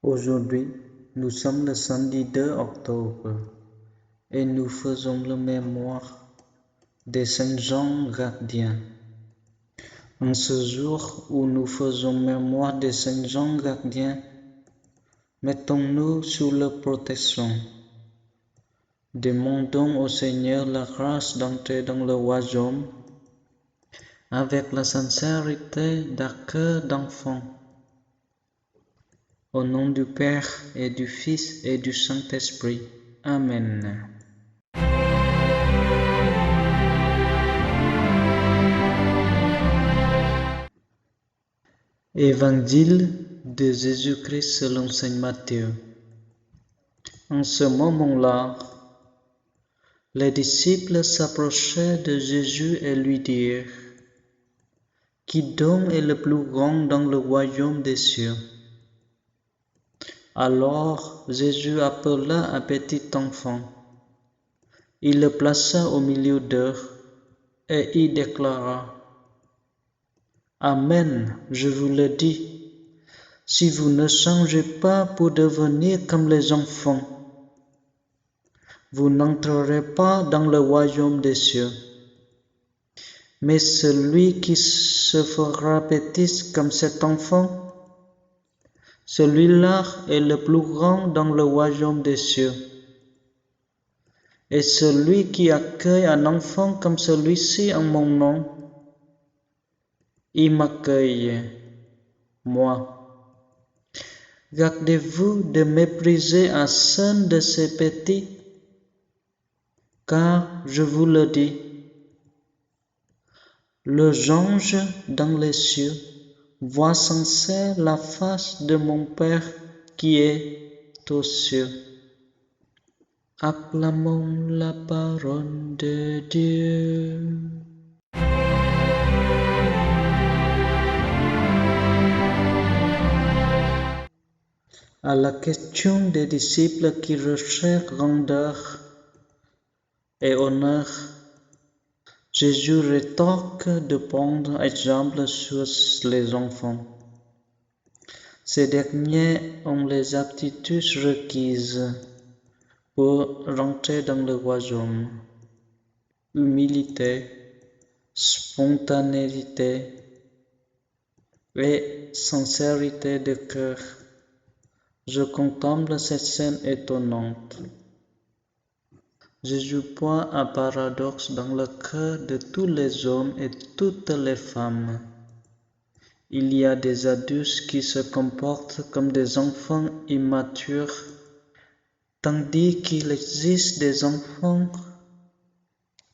Aujourd'hui, nous sommes le samedi 2 octobre et nous faisons la mémoire des Saints Jean Gardien. En ce jour où nous faisons mémoire des Saints Jean Gardien, mettons-nous sous leur protection. Demandons au Seigneur la grâce d'entrer dans le royaume avec la sincérité d'un cœur d'enfant. Au nom du Père et du Fils et du Saint-Esprit. Amen. Évangile de Jésus-Christ selon saint Matthieu. En ce moment-là, les disciples s'approchèrent de Jésus et lui dirent: Qui donc est le plus grand dans le royaume des cieux? Alors Jésus appela un petit enfant. Il le plaça au milieu d'eux et il déclara: Amen, je vous le dis, si vous ne changez pas pour devenir comme les enfants, vous n'entrerez pas dans le royaume des cieux. Mais celui qui se fera petit comme cet enfant, celui-là est le plus grand dans le royaume des cieux. Et celui qui accueille un enfant comme celui-ci en mon nom, il m'accueille, moi. Gardez-vous de mépriser un seul de ces petits, car je vous le dis, les anges dans les cieux voient sans cesse la face de mon Père qui est aux cieux. Acclamons la parole de Dieu. À la question des disciples qui recherchent grandeur et honneur, Jésus rétorque de prendre exemple sur les enfants. Ces derniers ont les aptitudes requises pour rentrer dans le royaume: humilité, spontanéité et sincérité de cœur. Je contemple cette scène étonnante. Jésus point un paradoxe dans le cœur de tous les hommes et toutes les femmes. Il y a des adultes qui se comportent comme des enfants immatures, tandis qu'il existe des enfants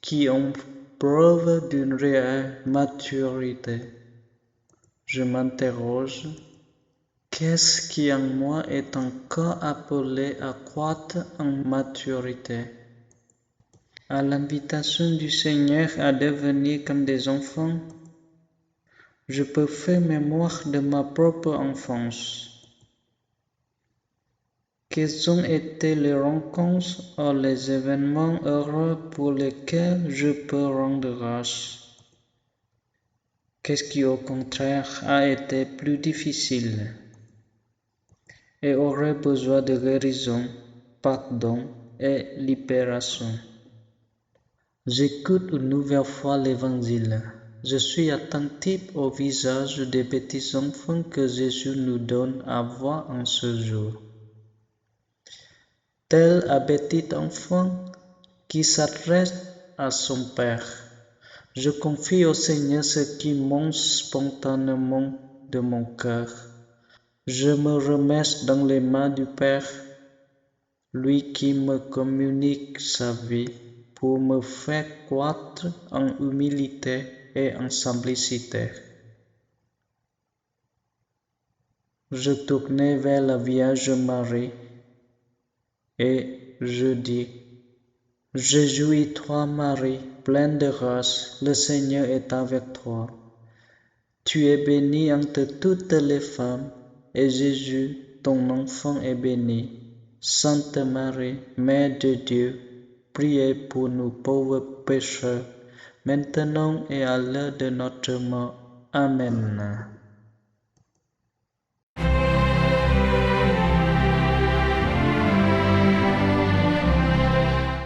qui ont preuve d'une réelle maturité. Je m'interroge, qu'est-ce qui en moi est encore appelé à croître en maturité? À l'invitation du Seigneur à devenir comme des enfants, je peux faire mémoire de ma propre enfance. Quelles ont été les rencontres ou les événements heureux pour lesquels je peux rendre grâce? Qu'est-ce qui au contraire a été plus difficile et aurait besoin de guérison, pardon et libération? J'écoute une nouvelle fois l'Évangile. Je suis attentif au visage des petits enfants que Jésus nous donne à voir en ce jour. Tel un petit enfant qui s'adresse à son Père, je confie au Seigneur ce qui monte spontanément de mon cœur. Je me remets dans les mains du Père, lui qui me communique sa vie pour me faire croître en humilité et en simplicité. Je tournai vers la Vierge Marie et je dis: Réjouis-toi Marie, pleine de grâce, le Seigneur est avec toi. Tu es bénie entre toutes les femmes, et Jésus, ton enfant, est béni. Sainte Marie, Mère de Dieu, priez pour nous pauvres pécheurs, maintenant et à l'heure de notre mort. Amen.